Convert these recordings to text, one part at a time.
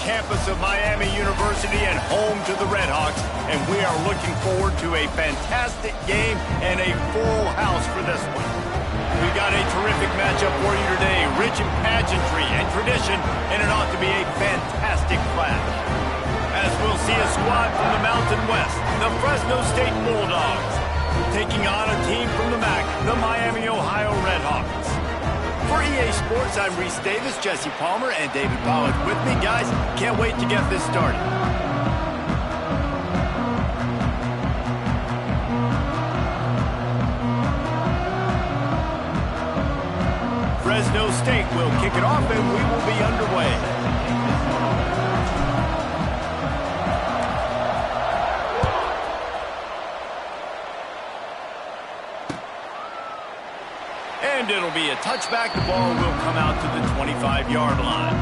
campus of Miami University and home to the Redhawks, and we are looking forward to a fantastic game and a full house for this one. We've got a terrific matchup for you today, rich in pageantry and tradition, and it ought to be a fantastic clash. As we'll see a squad from the Mountain West, the Fresno State Bulldogs, taking on a team from the MAC, the Miami, Ohio Redhawks. For EA Sports, I'm Reese Davis, Jesse Palmer, and David Pollack with me. Guys, can't wait to get this started. Fresno State will kick it off, and we will be underway. And it'll be a touchback. The ball will come out to the 25-yard line.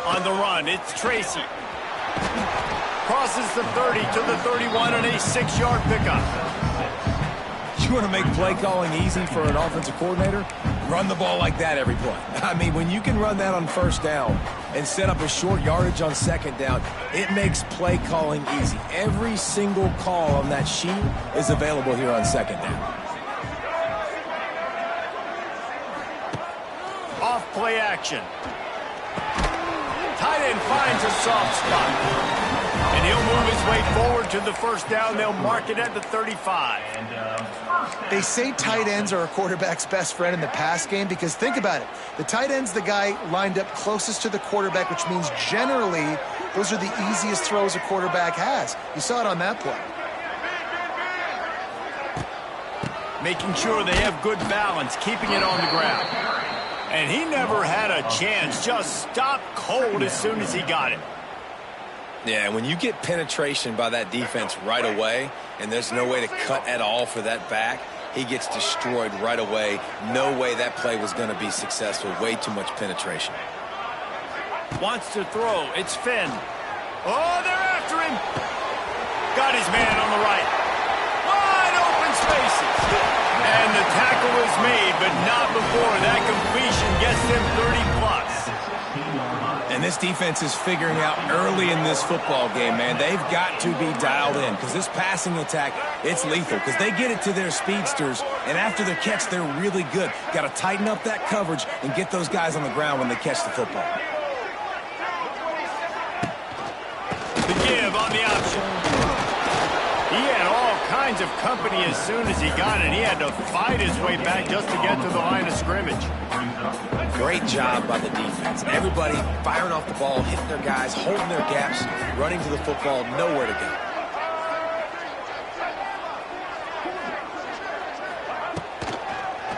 On the run, it's Tracy. Crosses the 30 to the 31 and a 6-yard pickup. You want to make play calling easy for an offensive coordinator? Run the ball like that every play. I mean, when you can run that on first down and set up a short yardage on second down, it makes play calling easy. Every single call on that sheet is available here on second down. Off play action. Tight end finds a soft spot. And he'll move his way forward to the first down. They'll mark it at the 35. They say tight ends are a quarterback's best friend in the pass game because think about it. The tight end's the guy lined up closest to the quarterback, which means generally those are the easiest throws a quarterback has. You saw it on that play. Making sure they have good balance, keeping it on the ground. And he never had a chance, just stopped cold as soon as he got it. Yeah, when you get penetration by that defense right away, and there's no way to cut at all for that back, he gets destroyed right away. No way that play was going to be successful. Way too much penetration. Wants to throw. It's Finn. Oh, they're after him. Got his man on the right. Wide open spaces. And the tackle is made, but not before that completion gets them 30-plus. And this defense is figuring out early in this football game, man. They've got to be dialed in because this passing attack, it's lethal because they get it to their speedsters, and after the catch, they're really good. Got to tighten up that coverage and get those guys on the ground when they catch the football. The give on the option. He had all kinds of company as soon as he got it. He had to fight his way back just to get to the line of scrimmage. Great job by the defense. Everybody firing off the ball, hitting their guys, holding their gaps, running to the football, nowhere to go.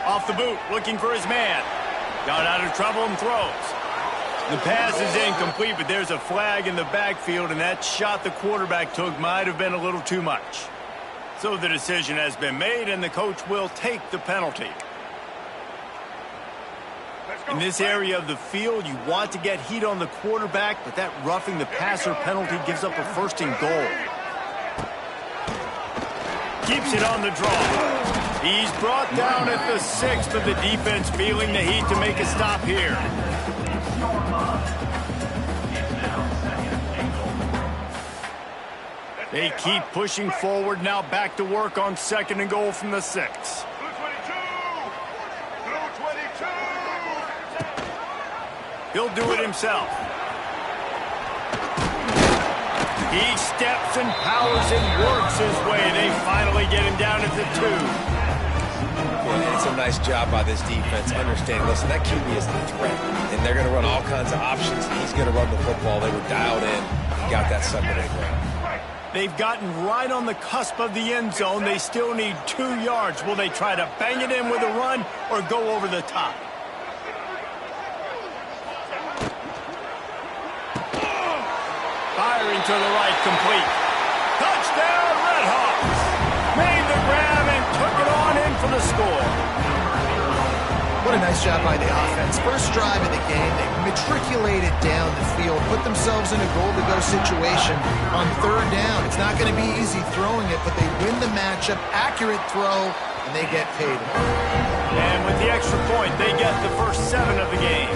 Off the boot, looking for his man. Got out of trouble and throws. The pass is incomplete, but there's a flag in the backfield, and that shot the quarterback took might have been a little too much. So the decision has been made, and the coach will take the penalty. In this area of the field, you want to get heat on the quarterback, but that roughing the passer penalty gives up a first and goal. Keeps it on the draw. He's brought down at the 6, but the defense feeling the heat to make a stop here. They keep pushing forward, now back to work on second and goal from the 6. He'll do it himself. He steps and powers and works his way. They finally get him down at the 2. Yeah, it's a nice job by this defense. Understanding, listen, that QB is a threat, and they're going to run all kinds of options. He's going to run the football. They were dialed in. He got that sucker to the ground. They've gotten right on the cusp of the end zone. They still need 2 yards. Will they try to bang it in with a run or go over the top? Firing to the right, complete. Touchdown, Redhawks! Made the grab and took it on in for the score. a nice job by the offense. First drive of the game, they matriculated down the field, put themselves in a goal-to-go situation on third down. It's not going to be easy throwing it, but they win the matchup, accurate throw, and they get paid. And with the extra point, they get the first 7 of the game.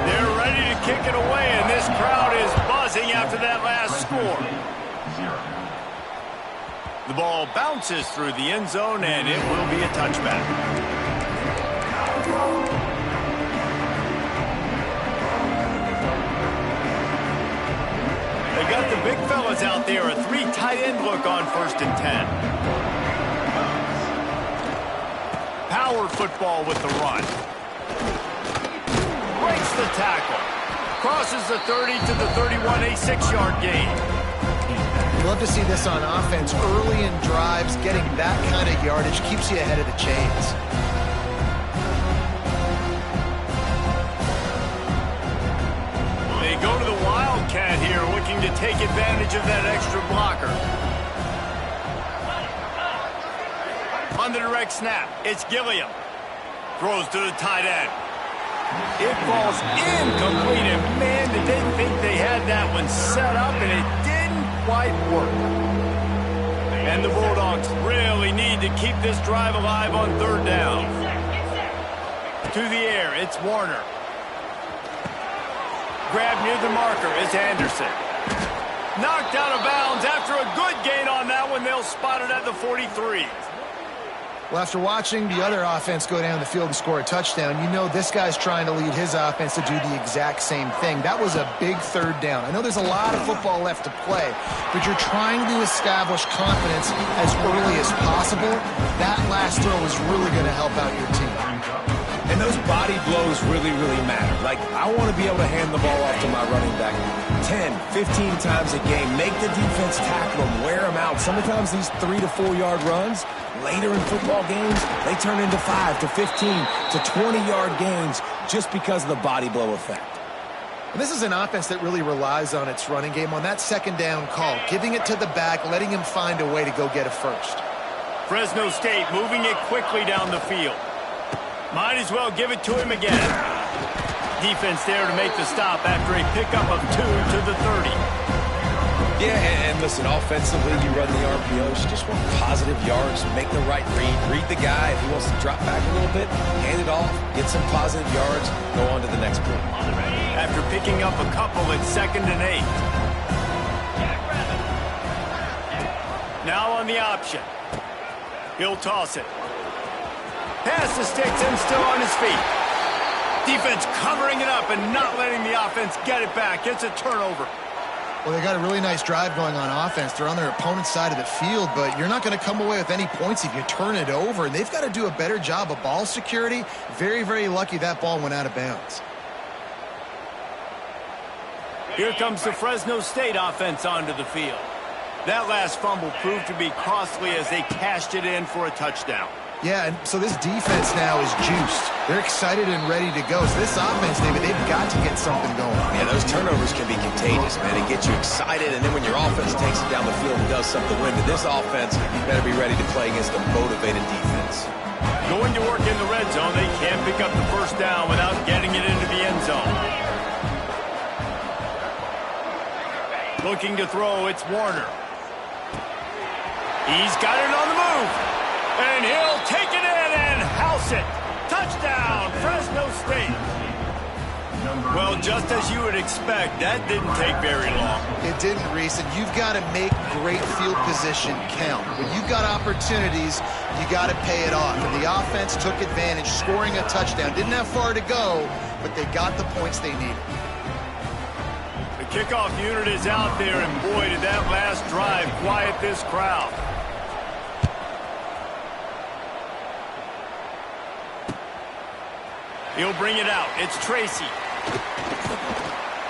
They're ready to kick it away, and this crowd is buzzing after that last score. The ball bounces through the end zone, and it will be a touchback. They got the big fellas out there, a 3 tight end look on 1st and 10. Power football with the run. Breaks the tackle. Crosses the 30 to the 31, a 6-yard gain. You love to see this on offense. Early in drives, getting that kind of yardage keeps you ahead of the chains. They go to the Wildcat here, looking to take advantage of that extra blocker. On the direct snap, it's Gilliam. Throws to the tight end. It falls incomplete, and man, did they think they had that one set up, and it didn't quite work. And the Bulldogs really need to keep this drive alive on 3rd down. To the air, it's Warner. Grabbed near the marker is Anderson. Knocked out of bounds after a good gain on that one. They'll spot it at the 43. Well, after watching the other offense go down the field and score a touchdown, you know this guy's trying to lead his offense to do the exact same thing. That was a big 3rd down. I know there's a lot of football left to play, but you're trying to establish confidence as early as possible. That last throw is really going to help out your team. And those body blows really, really matter. Like, I want to be able to hand the ball off to my running back 10, 15 times a game. Make the defense tackle them, wear them out. Sometimes these 3 to 4 yard runs, later in football games, they turn into 5 to 15 to 20-yard gains just because of the body blow effect. And this is an offense that really relies on its running game, on that 2nd down call, giving it to the back, letting him find a way to go get a first. Fresno State moving it quickly down the field. Might as well give it to him again. Defense there to make the stop after a pickup of 2 to the 30. Yeah, and listen, offensively, you run the RPOs. You just want positive yards, make the right read the guy. If he wants to drop back a little bit, hand it off, get some positive yards, go on to the next play. After picking up a couple, it's 2nd and 8. Now on the option. He'll toss it. Pass the sticks and still on his feet. Defense covering it up and not letting the offense get it back. It's a turnover. Well, they got a really nice drive going on offense. They're on their opponent's side of the field, but you're not going to come away with any points if you turn it over. And they've got to do a better job of ball security. Very, very lucky that ball went out of bounds. Here comes the Fresno State offense onto the field. That last fumble proved to be costly as they cashed it in for a touchdown. Yeah, and so this defense now is juiced. They're excited and ready to go. So this offense, David, they've got to get something going. Yeah, those turnovers can be contagious, man. It gets you excited, and then when your offense takes it down the field and does something to win, to this offense, you better be ready to play against a motivated defense. Going to work in the red zone, they can't pick up the 1st down without getting it into the end zone. Looking to throw, it's Warner. He's got it on the move. And he'll take it in and house it. Touchdown, Fresno State. Well, just as you would expect, that didn't take very long. It didn't, Reese, and you've got to make great field position count. When you've got opportunities, you got to pay it off. And the offense took advantage, scoring a touchdown. Didn't have far to go, but they got the points they needed. The kickoff unit is out there, and boy, did that last drive quiet this crowd. He'll bring it out. It's Tracy.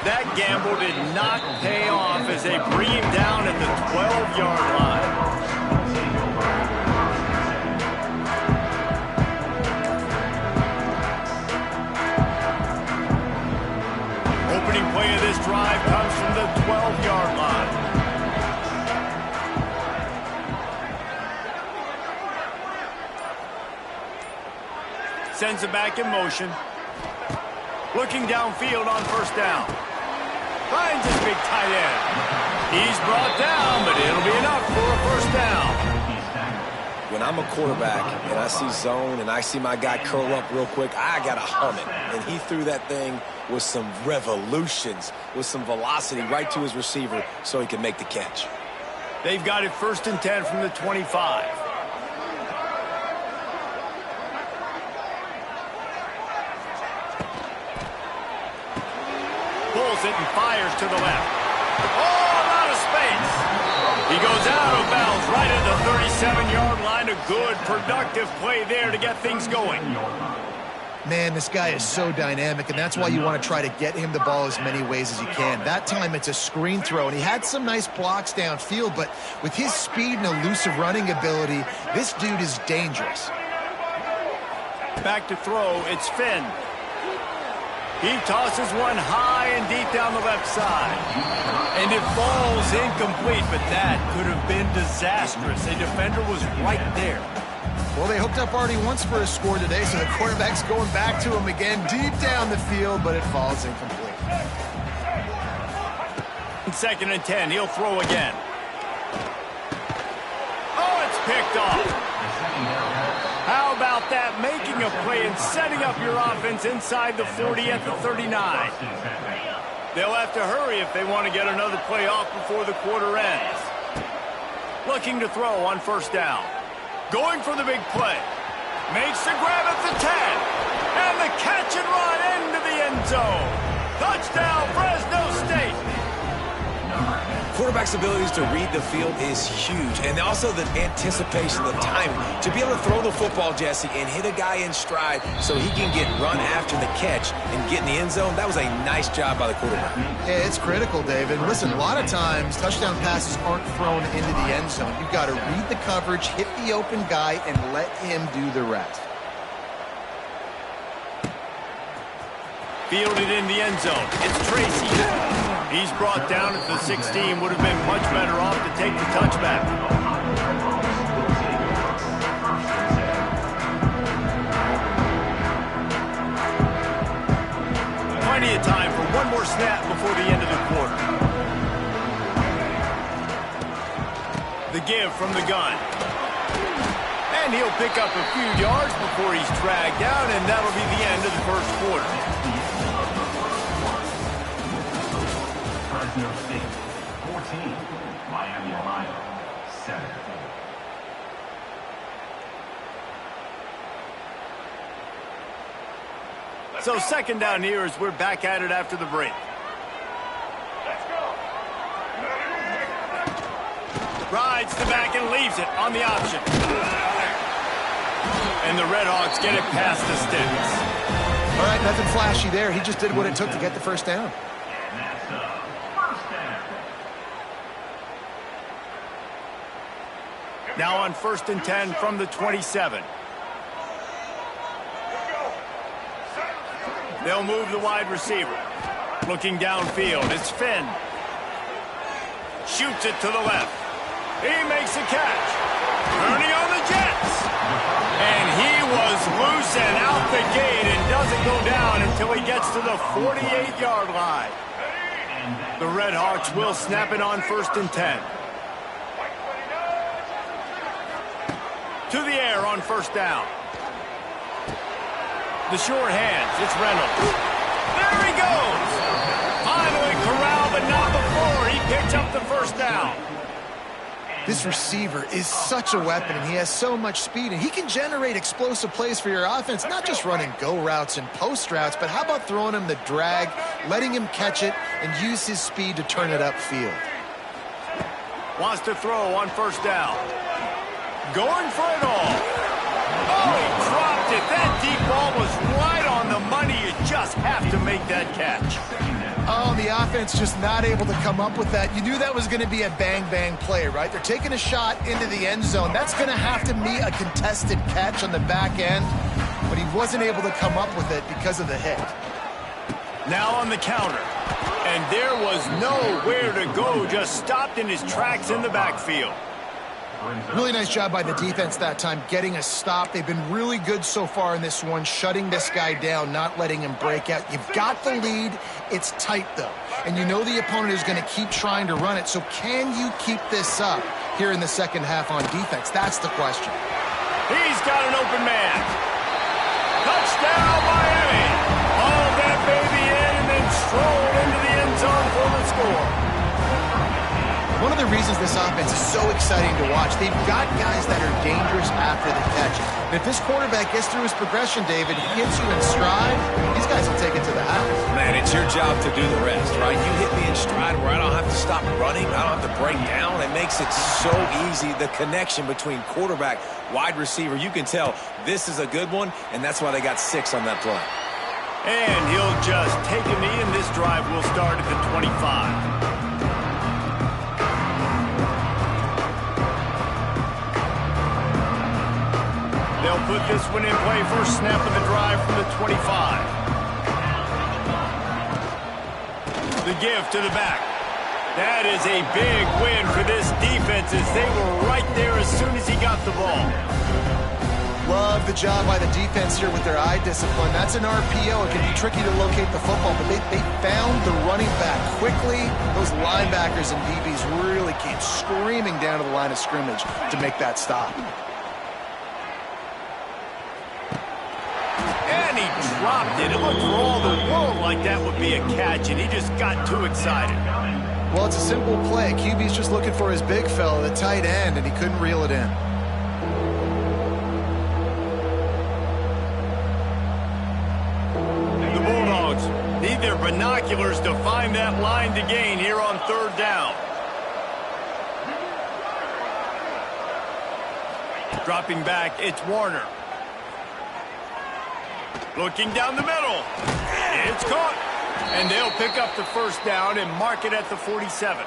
That gamble did not pay off as they bring him down at the 12-yard line. Opening play of this drive comes from the 12-yard line. Sends it back in motion. Looking downfield on first down. Finds his big tight end. He's brought down, but it'll be enough for a first down. When I'm a quarterback and I see zone and I see my guy curl up real quick, I got to hum it. And he threw that thing with some revolutions, with some velocity right to his receiver so he can make the catch. They've got it 1st and 10 from the 25. Pulls it and fires to the left. Oh, out of space. He goes out of bounds right at the 37-yard line. A good, productive play there to get things going. Man, this guy is so dynamic, and that's why you want to try to get him the ball as many ways as you can. That time, it's a screen throw, and he had some nice blocks downfield, but with his speed and elusive running ability, this dude is dangerous. Back to throw, it's Finn. He tosses one high and deep down the left side. And it falls incomplete, but that could have been disastrous. A defender was right there. Well, they hooked up already once for a score today, so the quarterback's going back to him again deep down the field, but it falls incomplete. 2nd and 10, he'll throw again. Oh, it's picked off. How about that? Making a play and setting up your offense inside the 40 at the 39. They'll have to hurry if they want to get another play off before the quarter ends. Looking to throw on first down. Going for the big play. Makes the grab at the 10. And the catch and run into the end zone. Touchdown, Fresno State. Quarterback's abilities to read the field is huge, and also the anticipation, the timing. To be able to throw the football, Jesse, and hit a guy in stride so he can get run after the catch and get in the end zone, that was a nice job by the quarterback. Yeah, it's critical, David. Listen, a lot of times, touchdown passes aren't thrown into the end zone. You've got to read the coverage, hit the open guy, and let him do the rest. Fielded in the end zone. It's Tracy. He's brought down at the 16. Would have been much better off to take the touchback. Plenty of time for one more snap before the end of the quarter. The give from the gun. And he'll pick up a few yards before he's dragged down, and that'll be the end of the first quarter. Fresno State, 14. Miami, Ohio, 7. So 2nd down here as we're back at it after the break. Rides the back and leaves it on the option. And the Redhawks get it past the sticks. All right, nothing flashy there. He just did what it took to get the first down. Now on 1st and 10 from the 27. They'll move the wide receiver. Looking downfield, it's Finn. Shoots it to the left. He makes a catch. Turning on the Jets. And he was loose and out the gate and doesn't go down until he gets to the 48-yard line. The Redhawks will snap it on 1st and 10. To the air on first down. The short hands, it's Reynolds. There he goes! Finally corralled, but not before. He picks up the first down. This receiver is such a weapon, and he has so much speed, and he can generate explosive plays for your offense, not just running go routes and post routes, but how about throwing him the drag, letting him catch it, and use his speed to turn it upfield. Wants to throw on first down. Going for it all. Oh, he dropped it. That deep ball was right on the money. You just have to make that catch. Oh, the offense just not able to come up with that. You knew that was going to be a bang-bang play, right? They're taking a shot into the end zone. That's going to have to be a contested catch on the back end, but he wasn't able to come up with it because of the hit. Now on the counter, and there was nowhere to go, just stopped in his tracks in the backfield. Really nice job by the defense that time, getting a stop. They've been really good so far in this one, shutting this guy down, not letting him break out. You've got the lead. It's tight, though. And you know the opponent is going to keep trying to run it. So can you keep this up here in the second half on defense? That's the question. He's got an open man. Touchdown, Miami. All that baby in and then strolled into the end zone for the score. One of the reasons this offense is so exciting to watch, they've got guys that are dangerous after the catch. And if this quarterback gets through his progression, David, hits you in stride, these guys will take it to the house. Man, it's your job to do the rest, right? You hit me in stride where I don't have to stop running, I don't have to break down. It makes it so easy, the connection between quarterback, wide receiver. You can tell this is a good one, and that's why they got 6 on that play. And he'll just take a knee, and this drive will start at the 25. They'll put this one in play. First snap of the drive from the 25. The give to the back. That is a big win for this defense as they were right there as soon as he got the ball. Love the job by the defense here with their eye discipline. That's an RPO. It can be tricky to locate the football, but they found the running back quickly. Those linebackers and DBs really came screaming down to the line of scrimmage to make that stop. And he dropped it. It looked for all the world like that would be a catch, and he just got too excited. Well, it's a simple play. QB's just looking for his big fella, the tight end, and he couldn't reel it in. The Bulldogs need their binoculars to find that line to gain here on third down. Dropping back, it's Warner. Looking down the middle. It's caught. And they'll pick up the first down and mark it at the 47.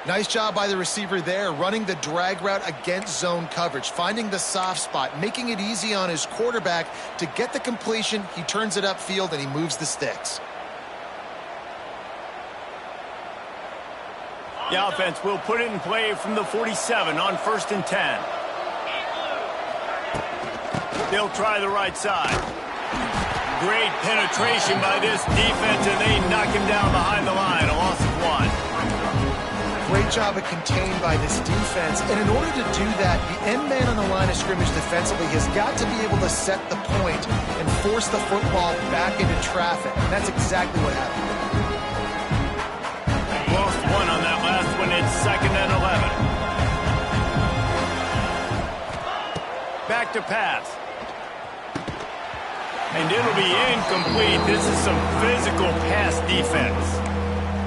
Nice job by the receiver there, running the drag route against zone coverage, finding the soft spot, making it easy on his quarterback to get the completion. He turns it upfield and he moves the sticks. The offense will put it in play from the 47 on 1st and 10. They'll try the right side. Great penetration by this defense, and they knock him down behind the line. A loss of 1. Great job of contained by this defense. And in order to do that, the end man on the line of scrimmage defensively has got to be able to set the point and force the football back into traffic. And that's exactly what happened. Lost 1 on that last one. It's 2nd and 11. Back to pass. And it'll be incomplete. This is some physical pass defense.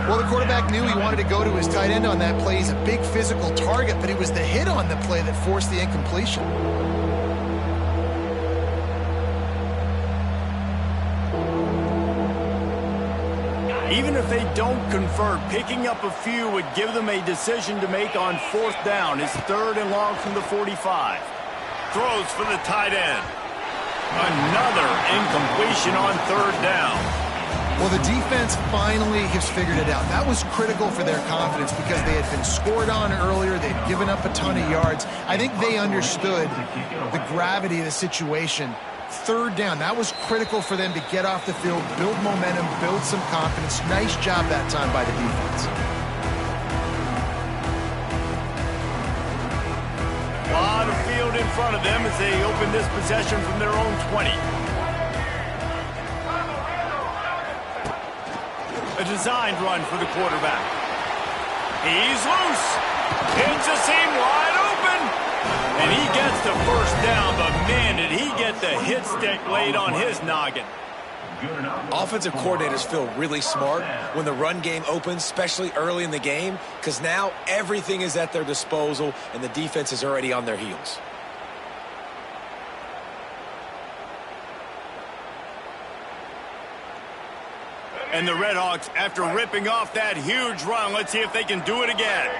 Well, the quarterback knew he wanted to go to his tight end on that play. He's a big physical target, but it was the hit on the play that forced the incompletion. Even if they don't convert, picking up a few would give them a decision to make on 4th down. It's 3rd and long from the 45. Throws for the tight end. Another incompletion on 3rd down. Well, the defense finally has figured it out. That was critical for their confidence because they had been scored on earlier. They'd given up a ton of yards. I think they understood the gravity of the situation. 3rd down, that was critical for them to get off the field, build momentum, build some confidence. Nice job that time by the defense. A lot of field in front of them as they open this possession from their own 20. A designed run for the quarterback. He's loose. It's a seam wide open. And he gets the first down, but man, did he get the hit stick laid on his noggin. Offensive coordinators feel really smart when the run game opens, especially early in the game, because now everything is at their disposal and the defense is already on their heels. And the Redhawks, after ripping off that huge run, let's see if they can do it again.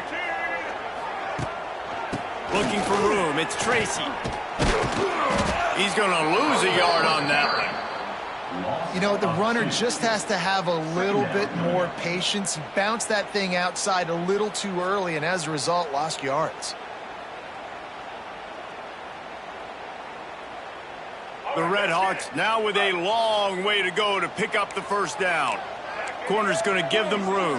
Looking for room, it's Tracy. He's going to lose a yard on that one. You know, the runner just has to have a little bit more patience. He bounced that thing outside a little too early, and as a result, lost yards. The Red Hawks now with a long way to go to pick up the first down. Corner's going to give them room.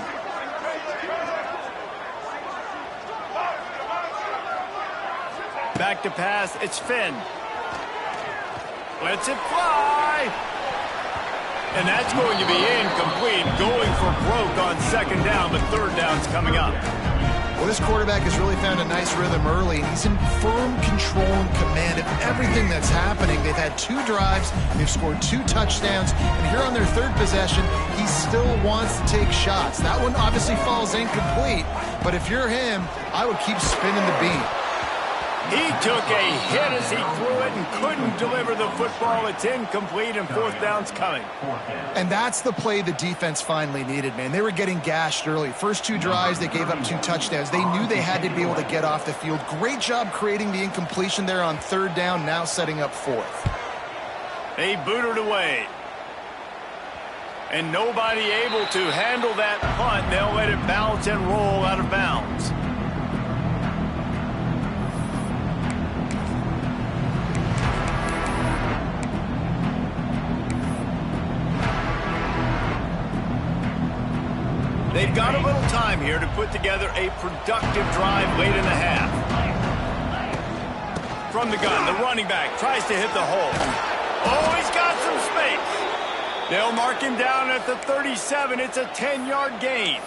Back to pass, it's Finn. Lets it fly. And that's going to be incomplete. Going for broke on second down, but third down's coming up. Well, this quarterback has really found a nice rhythm early, and he's in firm control and command of everything that's happening. They've had 2 drives, they've scored 2 touchdowns, and here on their third possession, he still wants to take shots. That one obviously falls incomplete, but if you're him, I would keep spinning the beat. He took a hit as he threw it and couldn't deliver the football. It's incomplete, and fourth down's coming. And that's the play the defense finally needed, man. They were getting gashed early. First 2 drives, they gave up 2 touchdowns. They knew they had to be able to get off the field. Great job creating the incompletion there on third down, now setting up fourth. They booted away. And nobody able to handle that punt. They'll let it bounce and roll out of bounds. They've got a little time here to put together a productive drive late in the half. From the gun, the running back tries to hit the hole. Oh, he's got some space. They'll mark him down at the 37. It's a 10-yard gain.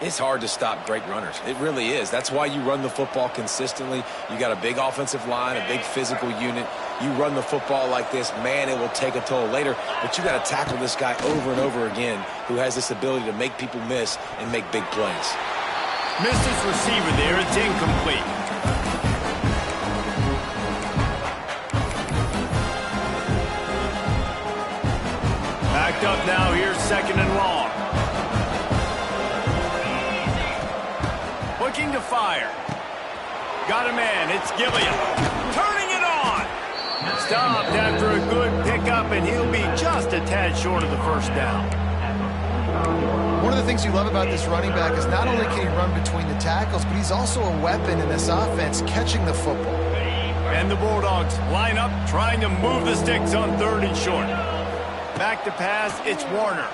It's hard to stop great runners. It really is. That's why you run the football consistently. You got a big offensive line, a big physical unit. You run the football like this, man, it will take a toll later. But you got to tackle this guy over and over again who has this ability to make people miss and make big plays. Missed his receiver there. It's incomplete. Backed up now. Here's second and long. Looking to fire. Got a man. It's Gilliam. Turning it on. Stopped after a good pickup, and he'll be just a tad short of the first down. One of the things you love about this running back is not only can he run between the tackles, but he's also a weapon in this offense, catching the football. And the Bulldogs line up, trying to move the sticks on third and short. Back to pass, it's Warner.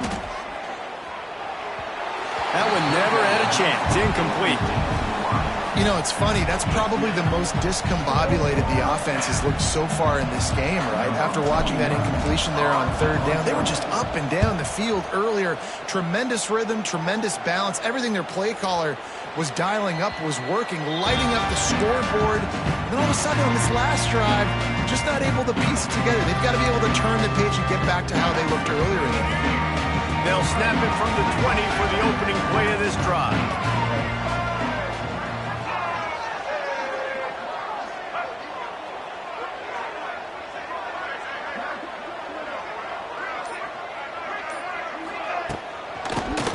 That one never had a chance. Incomplete. You know, it's funny. That's probably the most discombobulated the offense has looked so far in this game, right? After watching that incompletion there on third down, they were just up and down the field earlier. Tremendous rhythm, tremendous balance. Everything their play caller was dialing up was working, lighting up the scoreboard. And then all of a sudden on this last drive, just not able to piece it together. They've got to be able to turn the page and get back to how they looked earlier in the game. They'll snap it from the 20 for the opening play of this drive.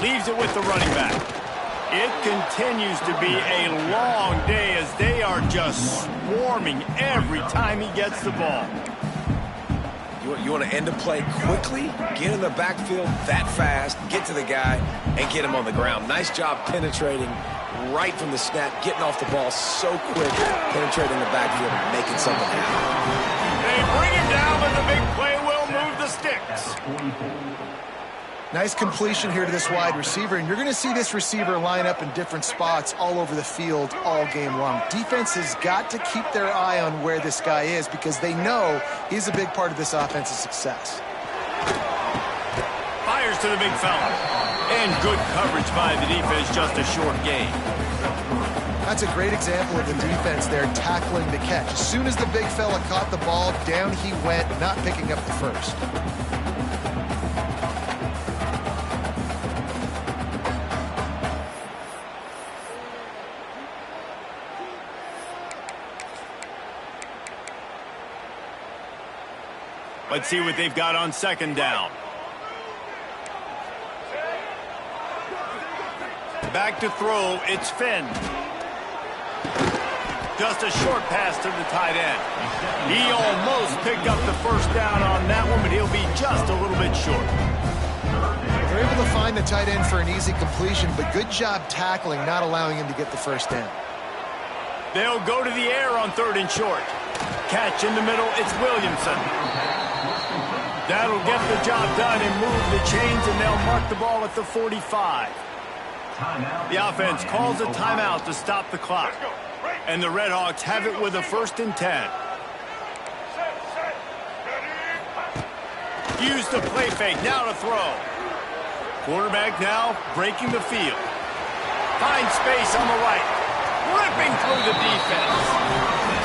Leaves it with the running back. It continues to be a long day as they are just swarming every time he gets the ball. You want to end a play quickly, get in the backfield that fast, get to the guy, and get him on the ground. Nice job penetrating right from the snap, getting off the ball so quick, penetrating the backfield and making something happen. They bring him down, but the big play will move the sticks. Nice completion here to this wide receiver, and you're going to see this receiver line up in different spots all over the field all game long. Defense has got to keep their eye on where this guy is because they know he's a big part of this offense's success. Fires to the big fella. And good coverage by the defense, just a short gain. That's a great example of the defense there tackling the catch. As soon as the big fella caught the ball, down he went, not picking up the first. Let's see what they've got on second down. Back to throw, it's Finn. Just a short pass to the tight end. He almost picked up the first down on that one, but he'll be just a little bit short. They're able to find the tight end for an easy completion, but good job tackling, not allowing him to get the first down. They'll go to the air on third and short. catch in the middle. It's Williamson. That'll get the job done and move the chains, and they'll mark the ball at the 45. The offense calls a timeout to stop the clock. And the Redhawks have it with a 1st and 10. Use the play fake, now to throw. Quarterback now breaking the field. Finds space on the right. Ripping through the defense.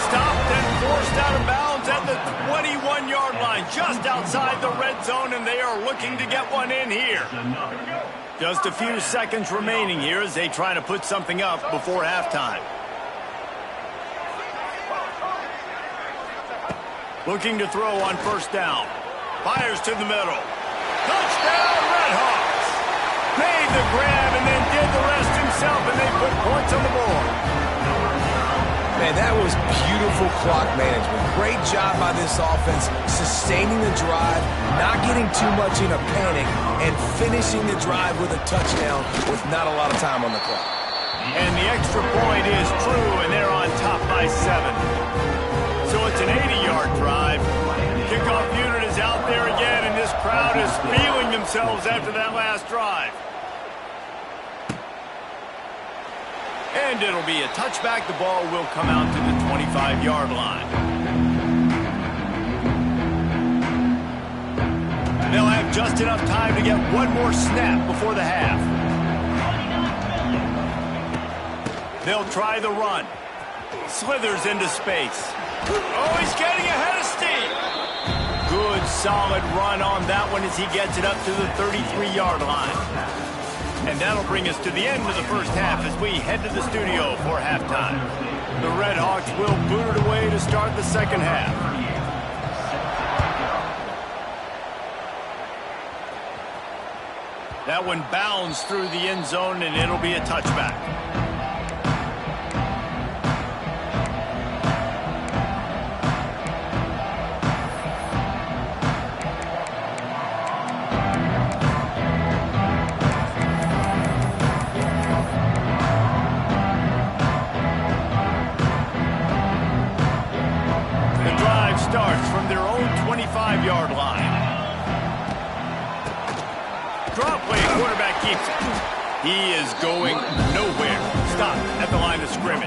Stopped and forced out of bounds at the 21-yard line, just outside the red zone, and they are looking to get one in here. Just a few seconds remaining here as they try to put something up before halftime. Looking to throw on 1st down. Fires to the middle. Touchdown, Redhawks! Made the grab and then did the rest himself, and they put points on the board. Man, that was beautiful clock management. Great job by this offense, sustaining the drive, not getting too much in a panic, and finishing the drive with a touchdown with not a lot of time on the clock. And the extra point is true, and they're on top by 7. So it's an 80-yard drive. Kickoff unit is out there again, and this crowd is feeling themselves after that last drive. And it'll be a touchback. The ball will come out to the 25-yard line. They'll have just enough time to get one more snap before the half. They'll try the run. Slithers into space. Oh, he's getting ahead of steam. Good, solid run on that one as he gets it up to the 33-yard line. And that'll bring us to the end of the 1st half as we head to the studio for halftime. The Redhawks will boot it away to start the 2nd half. That one bounds through the end zone, and it'll be a touchback. Starts from their own 25-yard line. Drop play, quarterback keeps it. He is going nowhere. Stop at the line of scrimmage.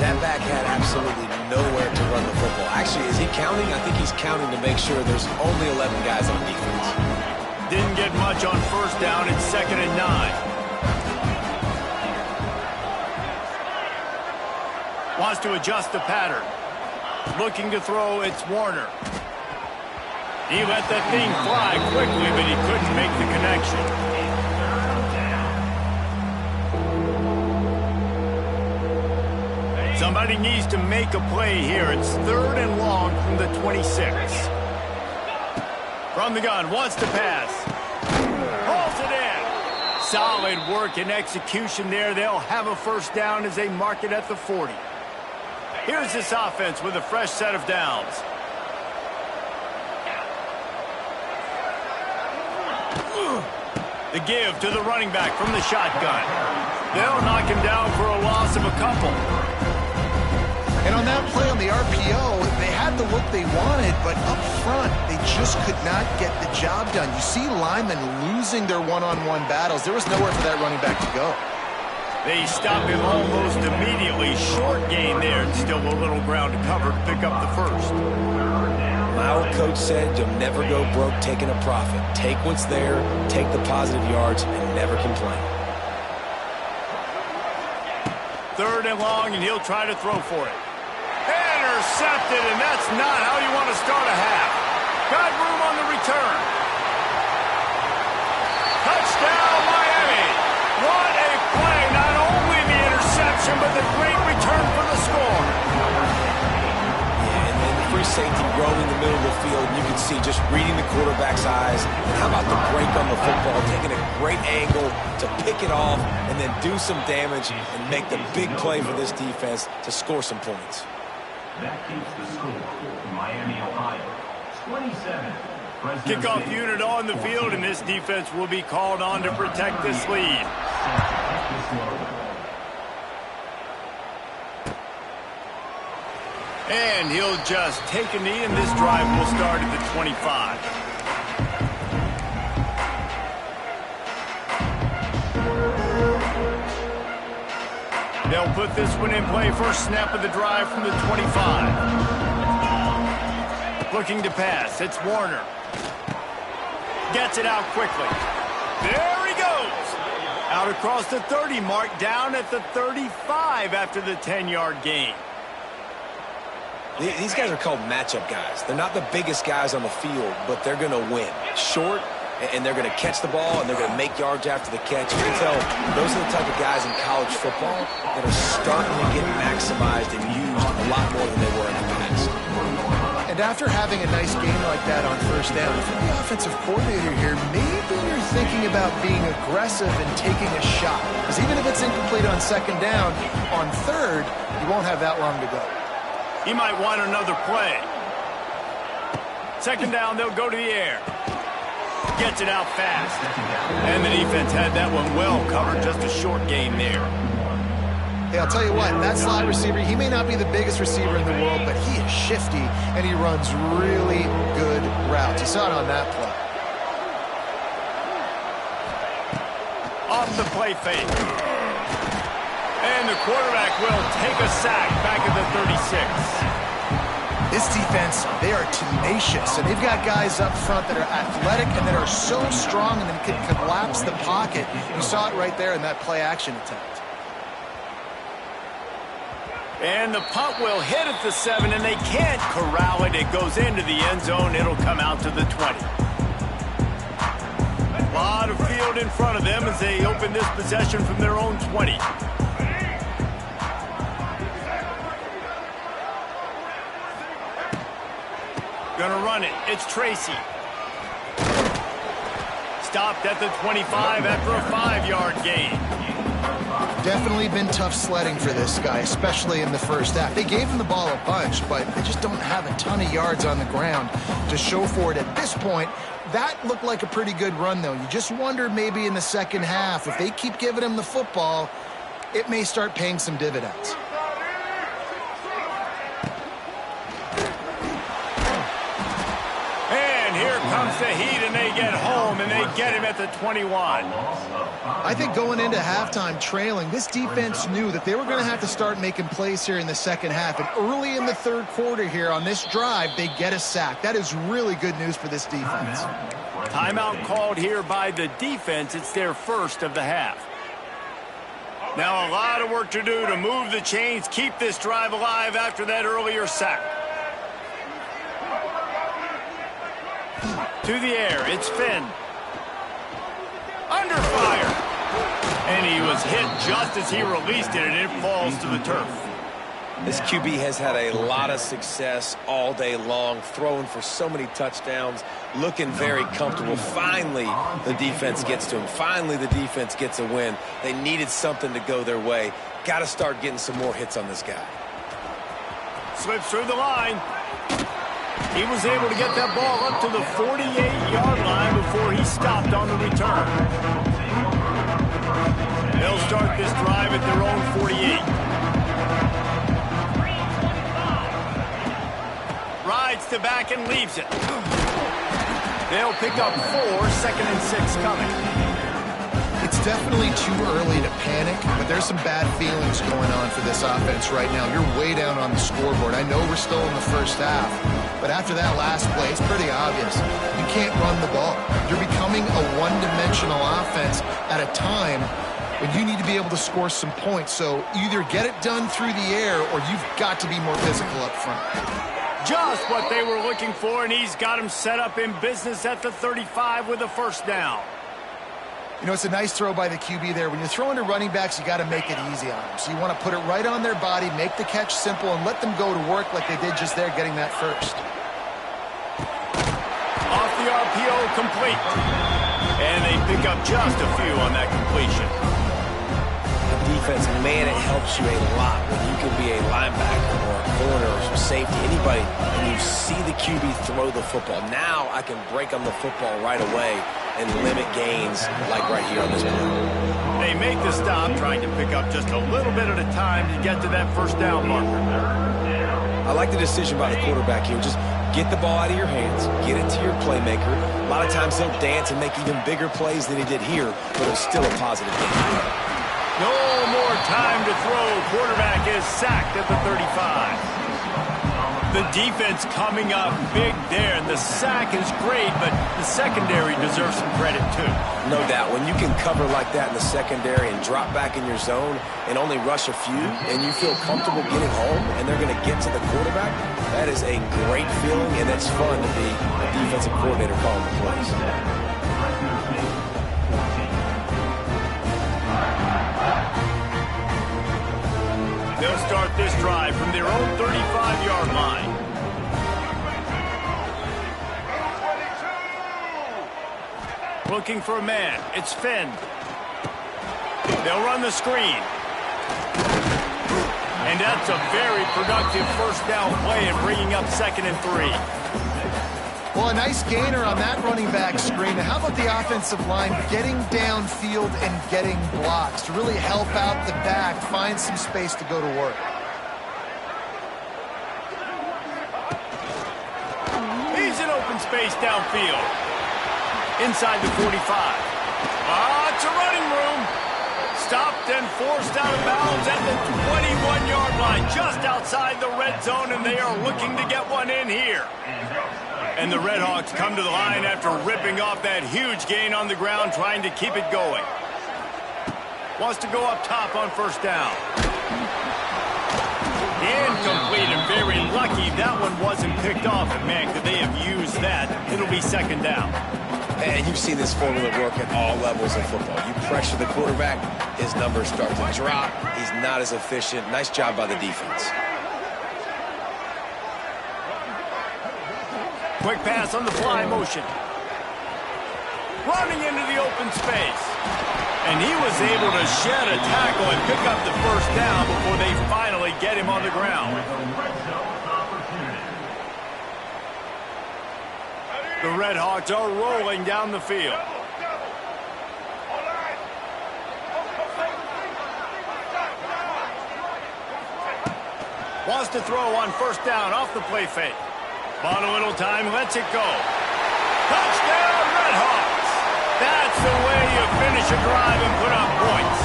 That back had absolutely nowhere to run the football. Actually, is he counting? I think he's counting to make sure there's only 11 guys on defense. Didn't get much on 1st down. It's 2nd and 9. Wants to adjust the pattern. Looking to throw, it's Warner. He let that thing fly quickly, but he couldn't make the connection. Somebody needs to make a play here. It's 3rd and long from the 26. From the gun, wants to pass. Hauls it in. Solid work and execution there. They'll have a 1st down as they mark it at the 40. Here's this offense with a fresh set of downs. The give to the running back from the shotgun. They'll knock him down for a loss of a couple. And on that play on the RPO, they had the look they wanted, but up front, they just could not get the job done. You see linemen losing their one-on-one battles. There was nowhere for that running back to go. They stop him almost immediately. Short gain there, and still a little ground to cover to pick up the 1st. My old coach said you'll never go broke taking a profit. Take what's there, take the positive yards, and never complain. 3rd and long, and he'll try to throw for it. Intercepted, and that's not how you want to start a half. Got room on the return. Touchdown, Miami. What a play. Not only the interception, but the great return for the score. Yeah, and then the free safety roaming the middle of the field, and you can see just reading the quarterback's eyes. And how about the break on the football, taking a great angle to pick it off and then do some damage and make the big play for this defense to score some points. That keeps the score. Miami, Ohio, 27. Kickoff unit on the field, and this defense will be called on to protect this lead. And he'll just take a knee, and this drive will start at the 25. They'll put this one in play. First snap of the drive from the 25. Looking to pass. It's Warner. Gets it out quickly. There he goes. Out across the 30 mark, down at the 35 after the 10-yard gain. These guys are called matchup guys. They're not the biggest guys on the field, but they're going to win. Short, and they're going to catch the ball, and they're going to make yards after the catch. You can tell those are the type of guys in college football that are starting to get maximized and used a lot more than they were in the past. And after having a nice game like that on first down, if you're the offensive coordinator here, maybe you're thinking about being aggressive and taking a shot. Because even if it's incomplete on second down, on third, you won't have that long to go. He might want another play. Second down, they'll go to the air. Gets it out fast. And the defense had that one well covered. Just a short game there. Hey, I'll tell you what, that slot receiver, he may not be the biggest receiver in the world, but he is shifty, and he runs really good routes. You saw it on that play. Off the play fake. And the quarterback will take a sack back at the 36. This defense, they are tenacious, and they've got guys up front that are athletic and that are so strong and can collapse the pocket. You saw it right there in that play-action attempt. And the punt will hit at the 7, and they can't corral it. It goes into the end zone. It'll come out to the 20. A lot of field in front of them as they open this possession from their own 20. Gonna run it. It's Tracy. Stopped at the 25 after a 5-yard gain. Definitely been tough sledding for this guy, especially in the first half. They gave him the ball a bunch, but they just don't have a ton of yards on the ground to show for it at this point. That looked like a pretty good run, though. You just wonder maybe in the second half, if they keep giving him the football, it may start paying some dividends. Here comes the heat, and they get home, and they get him at the 21. I think going into halftime trailing, this defense knew that they were going to have to start making plays here in the second half. And early in the third quarter here on this drive, they get a sack. That is really good news for this defense. Timeout called here by the defense. It's their first of the half. Now a lot of work to do to move the chains, keep this drive alive after that earlier sack. To the air, it's Finn. Under fire. And he was hit just as he released it, and it falls to the turf. This QB has had a lot of success all day long, throwing for so many touchdowns, looking very comfortable. Finally, the defense gets to him. Finally, the defense gets a win. They needed something to go their way. Got to start getting some more hits on this guy. Slips through the line. He was able to get that ball up to the 48-yard line before he stopped on the return. They'll start this drive at their own 48. Rides to back and leaves it. They'll pick up 4, 2nd and 6 coming. It's definitely too early to panic, but there's some bad feelings going on for this offense right now. You're way down on the scoreboard. I know we're still in the first half, but after that last play, it's pretty obvious. You can't run the ball. You're becoming a one-dimensional offense at a time when you need to be able to score some points. So either get it done through the air or you've got to be more physical up front. Just what they were looking for, and he's got him set up in business at the 35 with a first down. You know, it's a nice throw by the QB there. When you're throwing to running backs, you got to make it easy on them. So you want to put it right on their body, make the catch simple, and let them go to work like they did just there, getting that first. Off the RPO, complete. And they pick up just a few on that completion. The defense, man, it helps you a lot when you can be a linebacker or a corner or some safety, anybody, and you see the QB throw the football. Now I can break on the football right away and limit gains like right here on this play. They make the stop, trying to pick up just a little bit at a time to get to that first down marker. I like the decision by the quarterback here. Just get the ball out of your hands, get it to your playmaker. A lot of times he'll dance and make even bigger plays than he did here, but it's still a positive game. No more time to throw. Quarterback is sacked at the 35. The defense coming up big there, and the sack is great, but the secondary deserves some credit too. No doubt. When you can cover like that in the secondary and drop back in your zone and only rush a few, and you feel comfortable getting home, and they're going to get to the quarterback, that is a great feeling, and it's fun to be a defensive coordinator calling the plays. They'll start this drive from their own 35-yard line. Looking for a man. It's Finn. They'll run the screen. And that's a very productive first down play and bringing up 2nd and 3. Well, a nice gainer on that running back screen. How about the offensive line getting downfield and getting blocks to really help out the back, find some space to go to work? He's in open space downfield. Inside the 45. It's a running room. Stopped and forced out of bounds at the 21-yard line, just outside the red zone, and they are looking to get one in here. And the Redhawks come to the line after ripping off that huge gain on the ground, trying to keep it going. Wants to go up top on first down. Incomplete, and very lucky that one wasn't picked off. And man, could they have used that? It'll be 2nd down. And you've seen this formula work at all levels of football. You pressure the quarterback, his numbers start to drop. He's not as efficient. Nice job by the defense. Quick pass on the fly motion. Running into the open space. And he was able to shed a tackle and pick up the first down before they finally get him on the ground. The Redhawks are rolling down the field. Wants to throw on first down off the play fake. Bought a little time, lets it go. Touchdown, Redhawks! That's the way you finish a drive and put up points.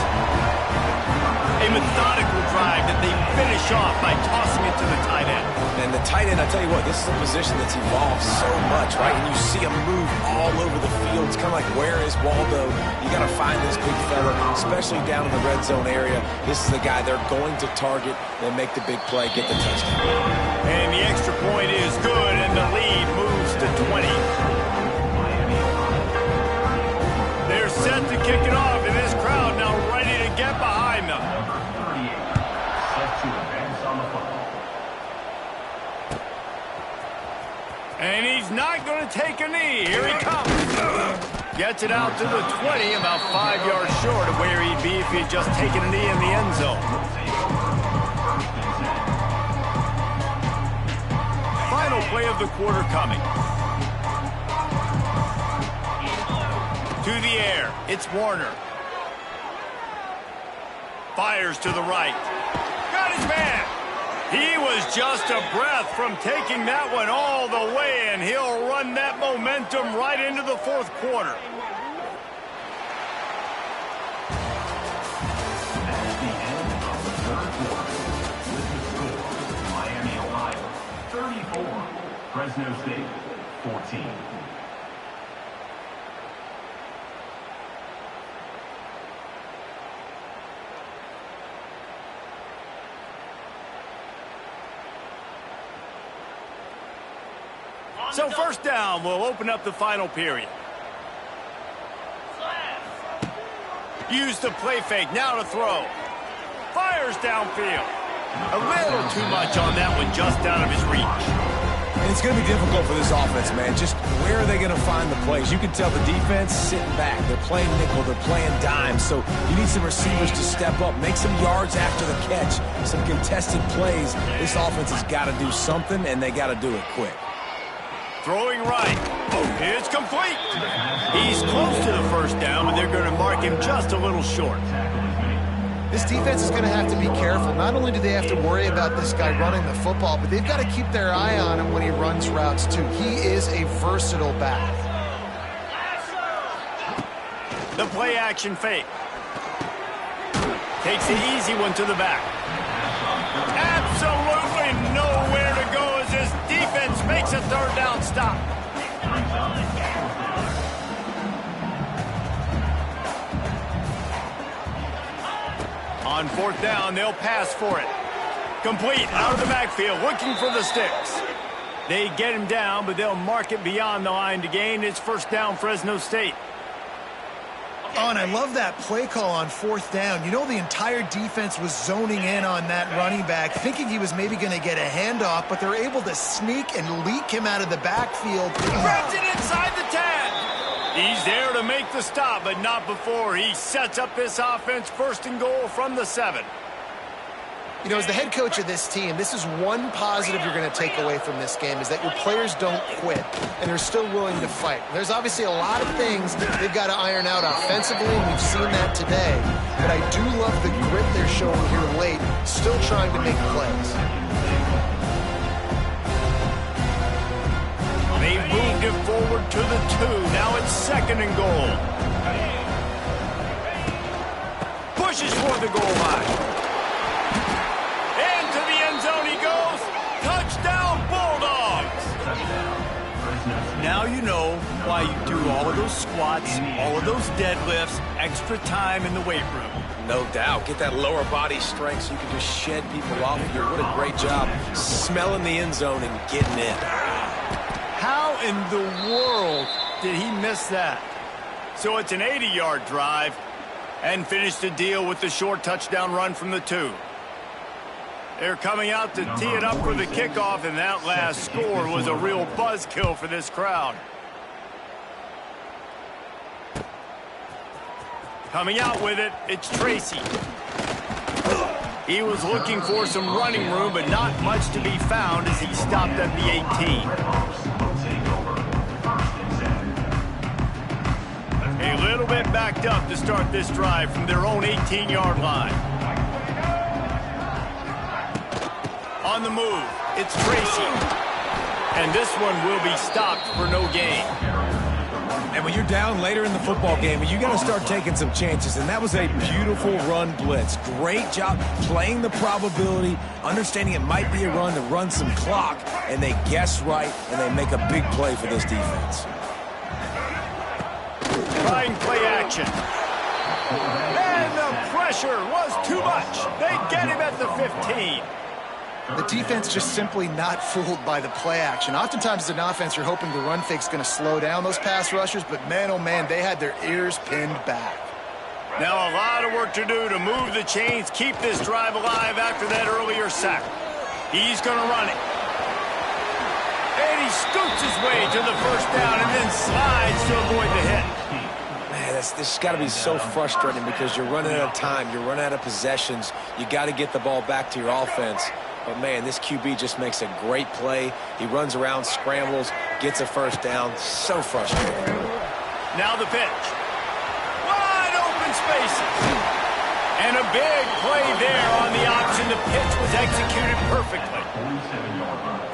A methodical drive that they finish off by tossing it to the tight end. And the tight end, I tell you what, this is a position that's evolved so much, right? And you see him move all over the field. It's kind of like, where is Waldo? You got to find this big fella, especially down in the red zone area. This is the guy they're going to target and make the big play, get the touchdown. And the extra point is good, and the lead moves to 20. They're set to kick it off, and this crowd now ready to get behind them. And he's not going to take a knee. Here he comes. Gets it out to the 20, about 5 yards short of where he'd be if he had just taken a knee in the end zone. Final play of the quarter coming. To the air. It's Warner. Fires to the right. Got his man. He was just a breath from taking that one all the way, and he'll run that momentum right into the fourth quarter. That's the end of the third quarter. With the score, Miami, Ohio, 34. Fresno State, 14. So first down will open up the final period. Use the play fake, now to throw. Fires downfield. A little too much on that one, just out of his reach. And it's going to be difficult for this offense, man. Just where are they going to find the plays? You can tell the defense sitting back. They're playing nickel. They're playing dime. So you need some receivers to step up, make some yards after the catch, some contested plays. This offense has got to do something, and they got to do it quick. Throwing right. It's complete. He's close to the first down, but they're going to mark him just a little short. This defense is going to have to be careful. Not only do they have to worry about this guy running the football, but they've got to keep their eye on him when he runs routes too. He is a versatile back. The play action fake. Takes the easy one to the back. Absolutely nowhere to go as this defense makes a third down stop. On fourth down, they'll pass for it. Complete out of the backfield, looking for the sticks. They get him down, but they'll mark it beyond the line to gain. It's first down, Fresno State. Oh, and I love that play call on fourth down. You know, the entire defense was zoning in on that running back, thinking he was maybe going to get a handoff, but they're able to sneak and leak him out of the backfield. Grabs it inside the 10. He's there to make the stop, but not before he sets up this offense first and goal from the 7. You know, as the head coach of this team, this is one positive you're going to take away from this game, is that your players don't quit, and they're still willing to fight. There's obviously a lot of things they've got to iron out offensively, and we've seen that today. But I do love the grit they're showing here late, still trying to make plays. They moved it forward to the 2. Now it's second and goal. Pushes for the goal line. Into the end zone he goes. Touchdown, Bulldogs. Now you know why you do all of those squats, all of those deadlifts, extra time in the weight room. No doubt. Get that lower body strength so you can just shed people off of here. What a great job smelling the end zone and getting in. How in the world did he miss that? So it's an 80-yard drive and finish the deal with the short touchdown run from the 2. They're coming out to tee it up for the kickoff, and that last score was a real buzzkill for this crowd. Coming out with it, it's Tracy. He was looking for some running room, but not much to be found as he stopped at the 18. A little bit backed up to start this drive from their own 18-yard line. On the move, it's Tracy. And this one will be stopped for no gain. And when you're down later in the football game, you got to start taking some chances. And that was a beautiful run blitz. Great job playing the probability, understanding it might be a run to run some clock. And they guess right, and they make a big play for this defense. Trying play action. And the pressure was too much. They get him at the 15. The defense just simply not fooled by the play action. Oftentimes as an offense, you're hoping the run fake's going to slow down those pass rushers, but man, oh man, they had their ears pinned back. Now a lot of work to do to move the chains, keep this drive alive after that earlier sack. He's going to run it. And he scoots his way to the first down and then slides to avoid the hit. Man, this has got to be so frustrating because you're running out of time. You're running out of possessions. You got to get the ball back to your offense. But, man, this QB just makes a great play. He runs around, scrambles, gets a first down. So frustrating. Now the pitch. Wide open spaces. And a big play there on the option. The pitch was executed perfectly.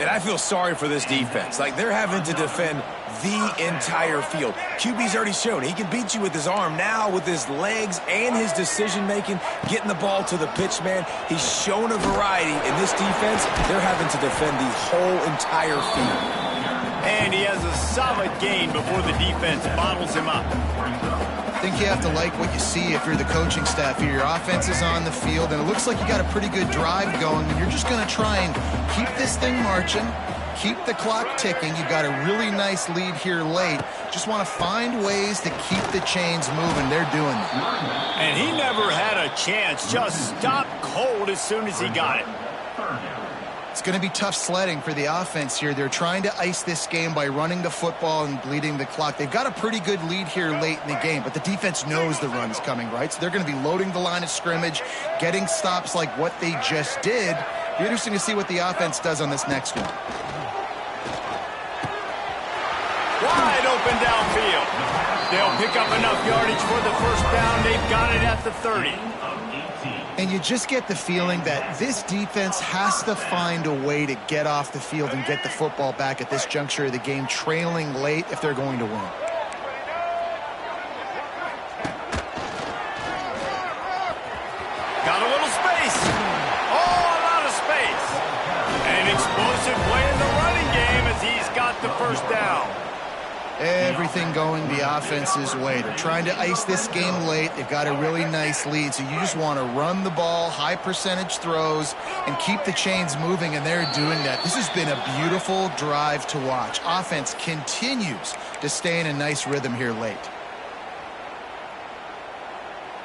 And I feel sorry for this defense. Like, they're having to defend the entire field. QB's already shown he can beat you with his arm. Now with his legs and his decision-making, getting the ball to the pitch man, he's shown a variety. In this defense, they're having to defend the whole entire field. And he has a solid gain before the defense bottles him up. I think you have to like what you see if you're the coaching staff here. Your offense is on the field, and it looks like you got a pretty good drive going, and you're just going to try and keep this thing marching. Keep the clock ticking. You've got a really nice lead here late. Just want to find ways to keep the chains moving. They're doing that. And he never had a chance. Just stopped cold as soon as he got it. It's going to be tough sledding for the offense here. They're trying to ice this game by running the football and bleeding the clock. They've got a pretty good lead here late in the game, but the defense knows the run's coming, right? So they're going to be loading the line of scrimmage, getting stops like what they just did. Be interesting to see what the offense does on this next one. Wide open downfield. They'll pick up enough yardage for the first down. They've got it at the 30. And you just get the feeling that this defense has to find a way to get off the field and get the football back at this juncture of the game, trailing late if they're going to win. Got a little space. Oh, a lot of space. An explosive play in the running game as he's got the first down. Everything going the offense's way. They're trying to ice this game late. They've got a really nice lead, so you just want to run the ball, high percentage throws, and keep the chains moving, and they're doing that. This has been a beautiful drive to watch. Offense continues to stay in a nice rhythm here late.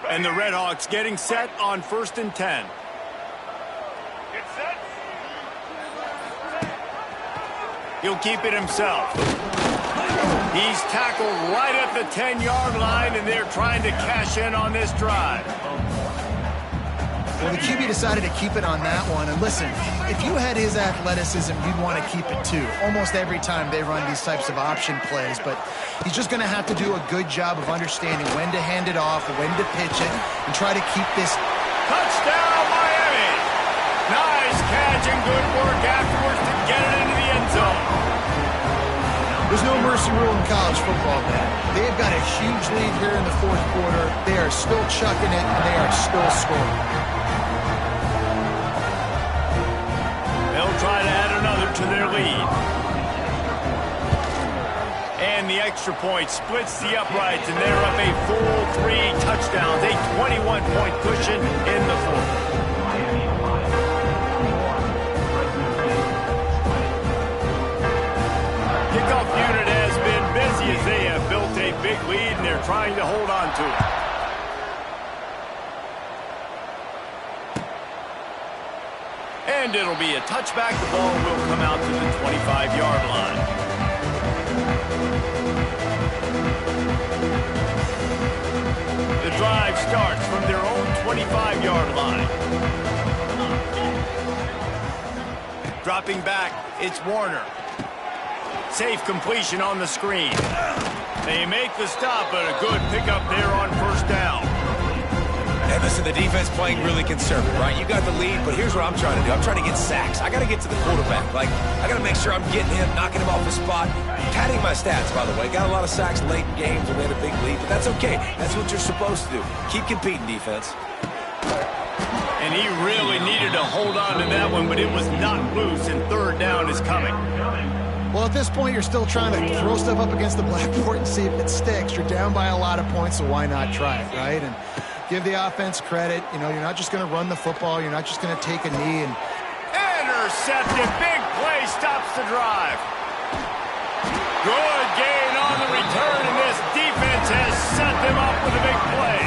And the Redhawks getting set on 1st and 10. He'll keep it himself. He's tackled right at the 10-yard line, and they're trying to cash in on this drive. Well, the QB decided to keep it on that one. And listen, if you had his athleticism, you'd want to keep it too. Almost every time they run these types of option plays. But he's just going to have to do a good job of understanding when to hand it off, when to pitch it, and try to keep this. Touchdown, Miami! Nice catch and good work afterwards to get it into the end zone. There's no mercy rule in college football, man. They've got a huge lead here in the 4th quarter. They are still chucking it, and they are still scoring. They'll try to add another to their lead. And the extra point splits the uprights, and they're up a full 3 touchdowns, a 21-point cushion in the 4th. Kickoff unit has been busy as they have built a big lead, and they're trying to hold on to it. And it'll be a touchback. The ball will come out to the 25-yard line. The drive starts from their own 25-yard line. Dropping back, it's Warner. Safe completion on the screen. They make the stop, but a good pickup there on 1st down. And listen, the defense playing really conservative, right? You got the lead, but here's what I'm trying to do. I'm trying to get sacks. I got to get to the quarterback. I got to make sure I'm getting him, knocking him off the spot. Padding my stats, by the way. Got a lot of sacks late in games when they had a big lead, but that's okay. That's what you're supposed to do. Keep competing, defense. And he really needed to hold on to that one, but it was not loose, and 3rd down is coming. Well, at this point, you're still trying to throw stuff up against the blackboard and see if it sticks. You're down by a lot of points, so why not try it, right? And give the offense credit. You know, you're not just going to run the football. You're not just going to take a knee and... Intercepted. Big play stops the drive. Good gain on the return, and this defense has set them up with a big play.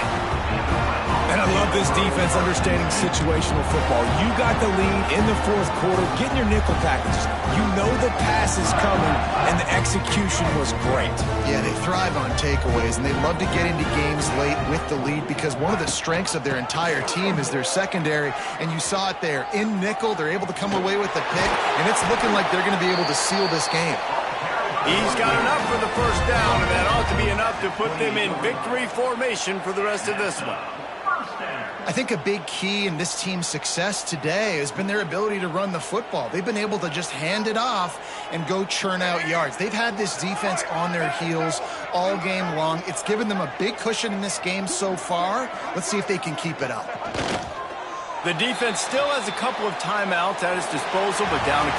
And I love this defense understanding situational football. You got the lead in the 4th quarter, getting your nickel packages. You know the pass is coming, and the execution was great. Yeah, they thrive on takeaways, and they love to get into games late with the lead because one of the strengths of their entire team is their secondary, and you saw it there. In nickel, they're able to come away with the pick, and it's looking like they're going to be able to seal this game. He's got enough for the 1st down, and that ought to be enough to put them in victory formation for the rest of this one. I think a big key in this team's success today has been their ability to run the football. They've been able to just hand it off and go churn out yards. They've had this defense on their heels all game long. It's given them a big cushion in this game so far. Let's see if they can keep it up. The defense still has a couple of timeouts at its disposal, but down a